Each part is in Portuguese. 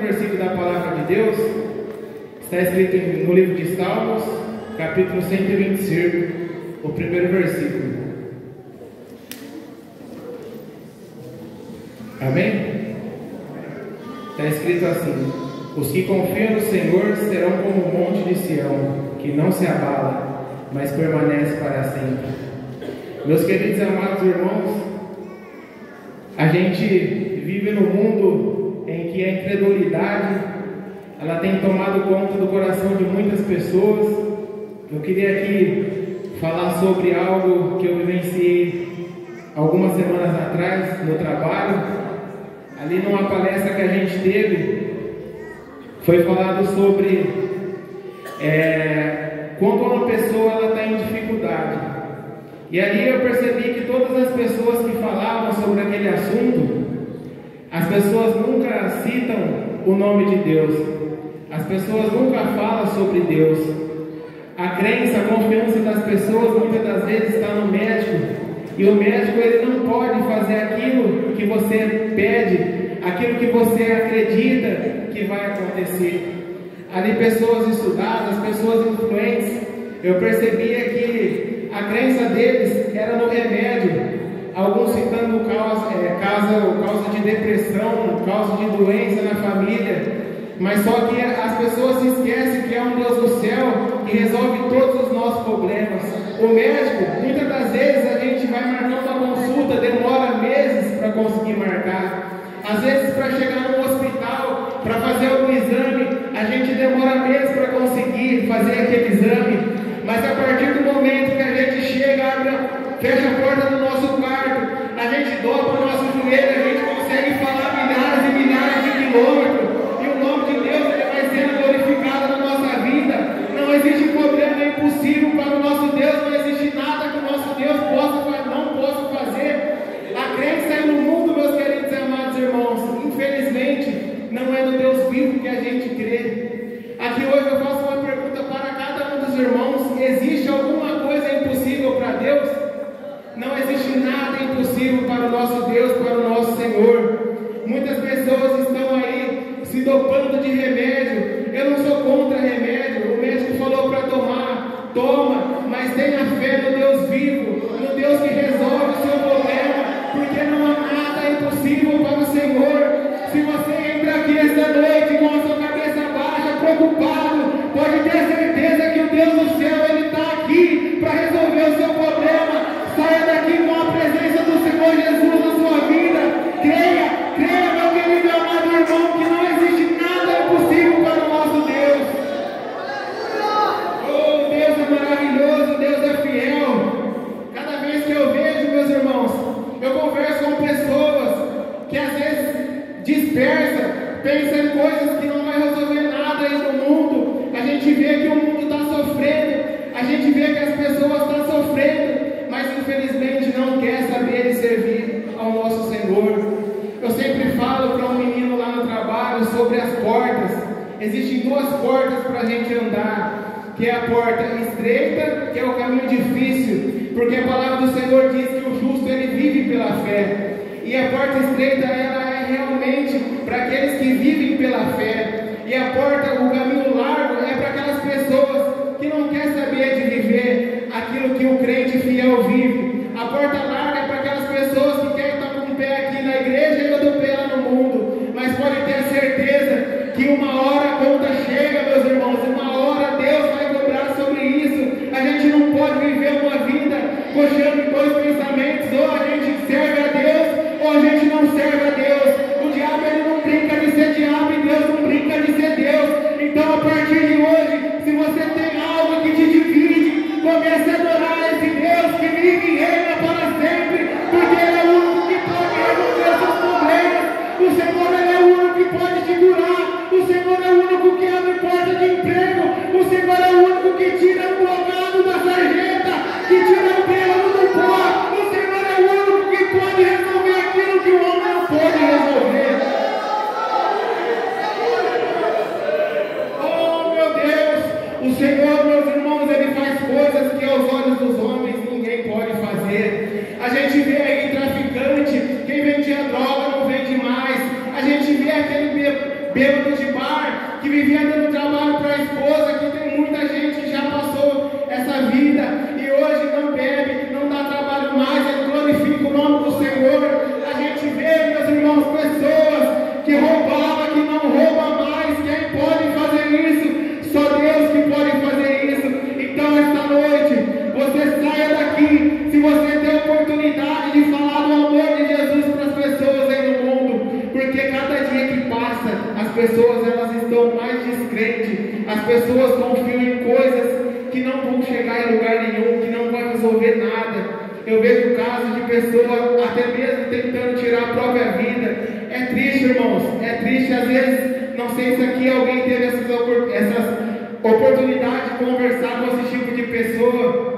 versículo da palavra de Deus está escrito no livro de Salmos, capítulo 125, o primeiro versículo. Amém? Está escrito assim: os que confiam no Senhor serão como o monte de Sião, que não se abala, mas permanece para sempre. Meus queridos e amados irmãos, a gente vive num mundo em que a incredulidade ela tem tomado conta do coração de muitas pessoas. Eu queria aqui falar sobre algo que eu vivenciei algumas semanas atrás no trabalho. Ali numa palestra que a gente teve, foi falado sobre quando uma pessoa está em dificuldade. E ali eu percebi que todas as pessoas que falavam sobre aquele assunto, as pessoas nunca citam o nome de Deus, as pessoas nunca falam sobre Deus. A crença, a confiança das pessoas muitas das vezes está no médico, e o médico ele não pode fazer aquilo que você pede, aquilo que você acredita que vai acontecer. Ali pessoas estudadas, pessoas influentes, eu percebia que a crença deles era no remédio, alguns citando causa de depressão, causa de doença na família, mas só que as pessoas se esquecem que é um Deus do céu que resolve todos os nossos problemas. O médico, muitas das vezes a gente vai marcar uma consulta, demora meses para conseguir marcar. Às vezes para chegar no hospital, para fazer algum exame, a gente demora meses para conseguir fazer aquele exame. Mas a partir do momento que a gente chega, fecha a porta do nosso quarto, a gente dobra o nosso joelho, a gente consegue falar milhares e milhares de quilômetros, e o nome de Deus ele vai sendo glorificado na nossa vida. Não existe problema impossível para o nosso Deus, não existe nada que o nosso Deus não possa fazer. A crença é no mundo, meus queridos e amados irmãos, infelizmente não é no Deus vivo que a gente crê. Aqui hoje eu faço uma pergunta para cada um dos irmãos: existe alguma coisa impossível para Deus? Não existe nada impossível para o nosso Deus, para o nosso Senhor. Muitas pessoas estão aí se dopando de remédio. Eu não sou contra remédio, o médico falou para tomar, toma, mas tenha fé no Deus vivo, no Deus que resolve o seu problema, porque não há nada impossível para o Senhor. Se você entra aqui esta noite com a sua cabeça baixa, preocupado, pode ter certeza que o Deus do céu ele está aqui para resolver o seu problema. Saia daqui com a presença do Senhor Jesus na sua vida. Creia, meu querido e amado irmão, que não existe nada impossível para o nosso Deus. Oh, Deus é maravilhoso, Deus é fiel. Cada vez que eu vejo, meus irmãos, eu converso com pessoas que às vezes dispersam, pensam em coisas que não vai resolver nada aí no mundo. A gente vê que o mundo está sofrendo, a gente vê que as pessoas estão sofrendo, mas infelizmente não quer saber de servir ao nosso Senhor. Eu sempre falo para um menino lá no trabalho sobre as portas. Existem duas portas para a gente andar, que é a porta estreita, que é o caminho difícil, porque a palavra do Senhor diz que o justo ele vive pela fé, e a porta estreita ela é realmente para aqueles que vivem pela fé, e a porta, o caminho largo é para aquelas pessoas que não querem saber de viver aquilo que o crente fiel vive. A porta larga é para aquelas pessoas que querem estar com o pé aqui na igreja e outro pé lá no mundo, mas pode ter certeza que uma hora a conta chega, meus irmãos, uma hora Deus vai cobrar sobre isso. A gente não pode viver uma vida coxando dois pensamentos: ou a gente serve a Deus ou a gente não serve a Deus. O diabo ele não brinca de ser diabo e Deus não brinca de ser Deus. Então a partir de hoje, se você tem algo que te divide, comece a adorar esse Deus que vive e reina para sempre, porque Ele é o único que pode resolver os seus problemas. O Senhor ele é o único que pode te curar. O Senhor é o único que abre porta de emprego. O Senhor é o único que tira o drogado da sarjeta, que tira o bêbado do pó. O Senhor é o único que pode resolver aquilo que o homem não pode resolver. Oh, meu Deus! O Senhor, meus irmãos, Ele faz coisas que aos olhos dos homens ninguém pode fazer. A gente vê aí traficante, quem vendia droga não vende mais. A gente vê aquele bêbado pessoas elas estão mais descrentes, as pessoas confiam em coisas que não vão chegar em lugar nenhum, que não vai resolver nada. Eu vejo casos de pessoas até mesmo tentando tirar a própria vida. É triste, irmãos, é triste. Às vezes, não sei se aqui alguém teve essas oportunidades de conversar com esse tipo de pessoa.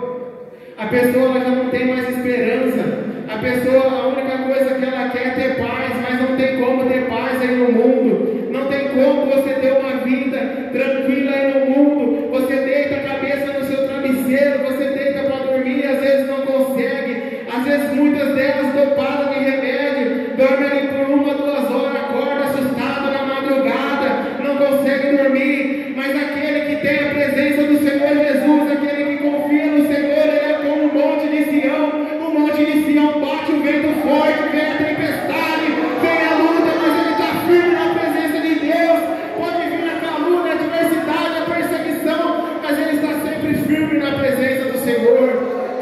A pessoa ela já não tem mais esperança. A pessoa, a única coisa que ela quer é ter paz, mas não tem como ter paz aí no mundo. Não tem como você ter uma vida tranquila aí no mundo. Você deita a cabeça no seu travesseiro, você deita para dormir e às vezes não consegue. Às vezes muitas delas dopadas de remédio, dormem ali por 1, 2 horas, acorda assustado na madrugada, não consegue dormir. Mas aquele que tem a presença do Senhor Jesus, aquele que confia no Senhor, ele é como o monte de Sião. O monte de Sião bate o vento forte, vem a tempestade, vem a luta, mas ele está firme na presença de Deus. Pode vir a calúnia, a adversidade, a perseguição, mas ele está sempre firme na presença do Senhor.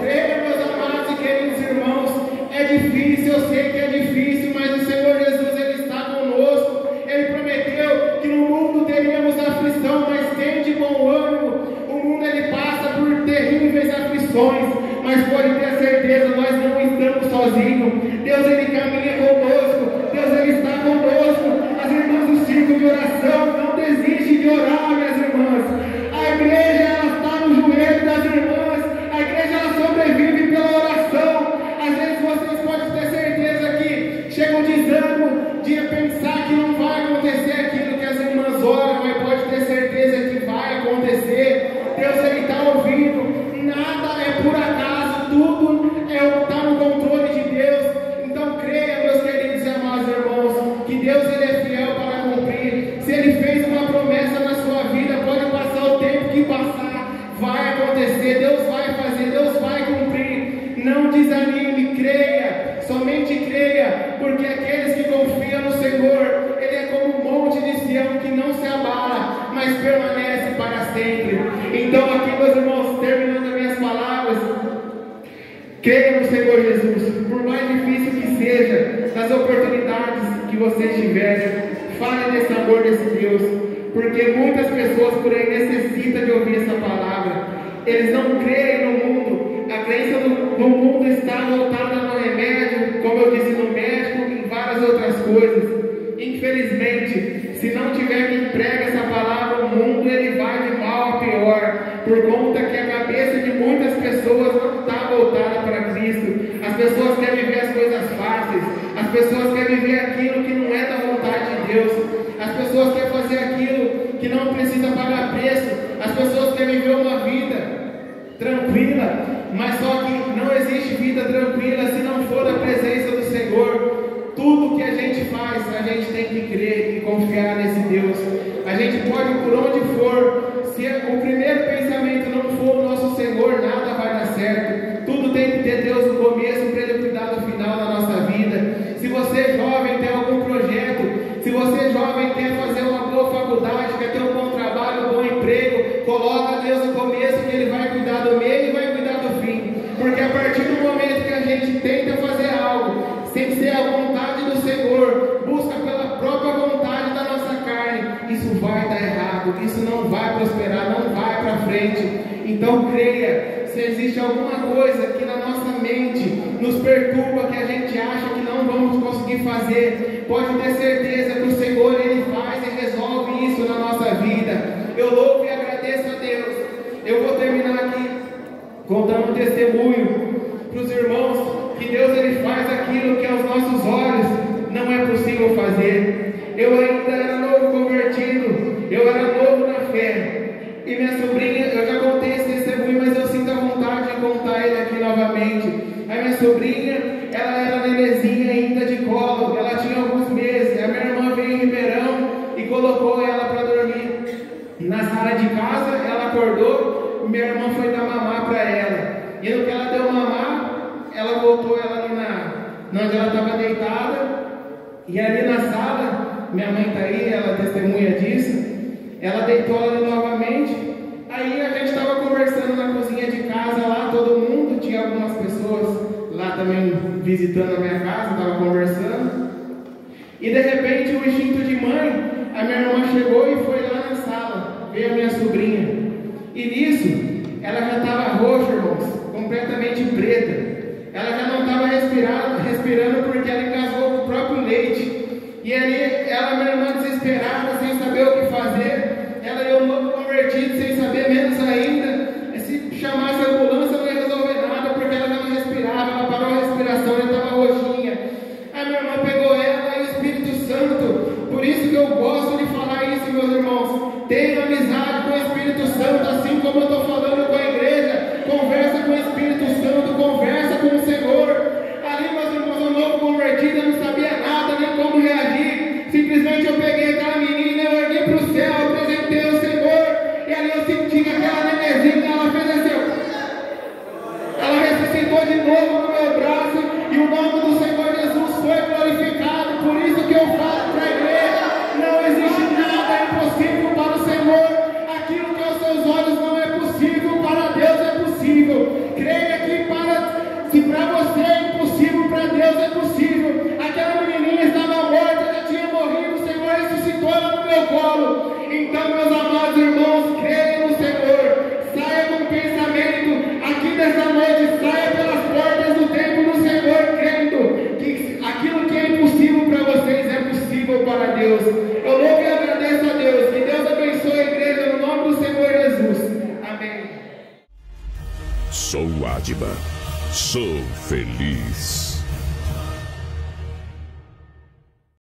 Creia, meus amados e queridos irmãos, é difícil, eu sei que é difícil, mas o Senhor Jesus, ele está conosco. Ele prometeu que no mundo teríamos aflição, mas tem de bom ânimo. O mundo ele passa por terríveis aflições, mas pode ter certeza, nós não estamos sozinhos. Deus ele caminha conosco, Deus ele está conosco. As irmãs do círculo de oração não desistem de orar, minhas irmãs. A igreja ela está no joelho das irmãs, a igreja ela sobrevive pela oração. Às vezes vocês podem ter certeza que chega um desânimo de pensar que não vai acontecer aquilo que as irmãs oram, mas pode ter certeza que vai acontecer. Deus ele está ouvindo, nada é por acaso, tudo está no controle de Deus. Então creia, meus queridos e amados irmãos, que Deus ele é fiel para cumprir. Se ele fez uma promessa na sua vida, pode passar o tempo que passar, vai acontecer, Deus vai fazer, Deus vai cumprir. Não desanime, creia, somente creia, porque aqueles que confiam no Senhor, ele é como um monte de Sião que não se abala, mas permanece para sempre. Então aqui, meus irmãos, terminando as minhas palavras, creia no Senhor Jesus, por mais difícil que seja, nas oportunidades que vocês tiverem, fale desse amor desse Deus, porque muitas pessoas por aí necessitam de ouvir essa palavra. Eles não creem no mundo, a crença do mundo está voltada no remédio, como eu disse, no médico e em várias outras coisas. Infelizmente, se não tiver quem prega essa palavra, o mundo ele vai de mal a pior, por conta que a cabeça de muitas pessoas não está voltada para Cristo. As pessoas querem viver as coisas fáceis, as pessoas querem viver aquilo que não é da vontade de Deus, as pessoas querem fazer aquilo que não precisa pagar preço, as pessoas querem viver uma vida tranquila, mas só que não existe vida tranquila se não for a presença do Senhor. Tudo que a gente faz, a gente tem que crer e confiar nesse Deus. A gente pode por onde for, se o primeiro pensamento não for o nosso Senhor, nada vai dar certo. Tudo tem que ter Deus no começo para Ele cuidar do final da nossa vida. Se você jovem tem algum projeto, se você jovem quer fazer uma boa faculdade, quer ter um bom trabalho, um bom emprego, coloca Deus no começo que Ele vai cuidar do meio e vai cuidar do fim. Porque a partir do momento que a gente tenta fazer algo sem ser a vontade do Senhor, busca pela própria vontade da nossa carne, isso vai dar errado, isso não vai prosperar, não vai para frente. Então creia, se existe alguma coisa que na nossa mente nos perturba, que a gente acha que não vamos conseguir fazer, pode ter certeza que o Senhor ele faz e resolve isso na nossa vida. Eu louvo e agradeço a Deus. Eu vou terminar aqui contando um testemunho para os irmãos, que Deus ele faz aquilo que aos nossos olhos não é possível fazer. Eu ainda era novo convertido, eu era novo na fé, e minha sobrinha, eu já contei esse testemunho, mas eu sinto a vontade de contar ele aqui novamente. A minha sobrinha, ela era nenenzinha ainda de colo, ela tinha alguns meses. A minha irmã veio em Ribeirão e colocou ela para dormir na sala de casa. Ela acordou, minha irmã foi dar mamar para ela, e no que ela deu mamar, ela voltou ela ali onde ela estava deitada, e ali na sala, minha mãe está aí, ela testemunha disso, ela deitou ela ali novamente. Aí a gente estava conversando na cozinha de casa lá, todo mundo, tinha algumas pessoas lá também visitando a minha casa, estava conversando, e de repente o instinto de mãe, a a minha irmã chegou e foi lá na sala, veio a minha sobrinha. E nisso, ela já estava roxa, irmãos, completamente preta. Ela já não estava respirando porque ela engasgou com o próprio leite. E ali, ela, minha irmã, desesperada, sem saber o que fazer. Ela e eu novo convertido, sem saber menos ainda. Se chamasse a ambulância, não ia resolver nada, porque ela não respirava, ela parou a respiração, ela estava roxinha. A minha irmã pegou ela e o Espírito Santo. Por isso que eu gosto de falar isso, meus irmãos. Tenha amizade com o Espírito Santo, assim como eu estou falando com a igreja. Conversa com o Espírito Santo, conversa com o Senhor. Ali, meus irmãos, eu novo convertido, eu não sabia nada, nem como reagir. Simplesmente eu peguei aquela menina, eu ergui para o céu, apresentei ao Senhor. E ali eu senti que aquela nenezinha, ela fez assim. Ela ressuscitou de novo no meu braço. E o nome do Senhor Jesus foi glorificado. Por isso que eu falo para a igreja: não existe nada impossível para o Senhor. Aquilo que aos seus olhos não é possível, para Deus é possível. Creia que se para você é impossível, para Deus é possível. Aquela menininha estava morta, já tinha morrido, o Senhor ressuscitou ela no meu colo. Então, meus amados irmãos, creia no Senhor. Saia com o pensamento aqui nessa noite, saia pelas portas do templo do Senhor, crendo que aquilo que é impossível para vocês é possível para Deus. Eu louvo e agradeço a Deus. Que Deus abençoe a igreja no nome do Senhor Jesus. Amém. Sou Adba. Sou feliz.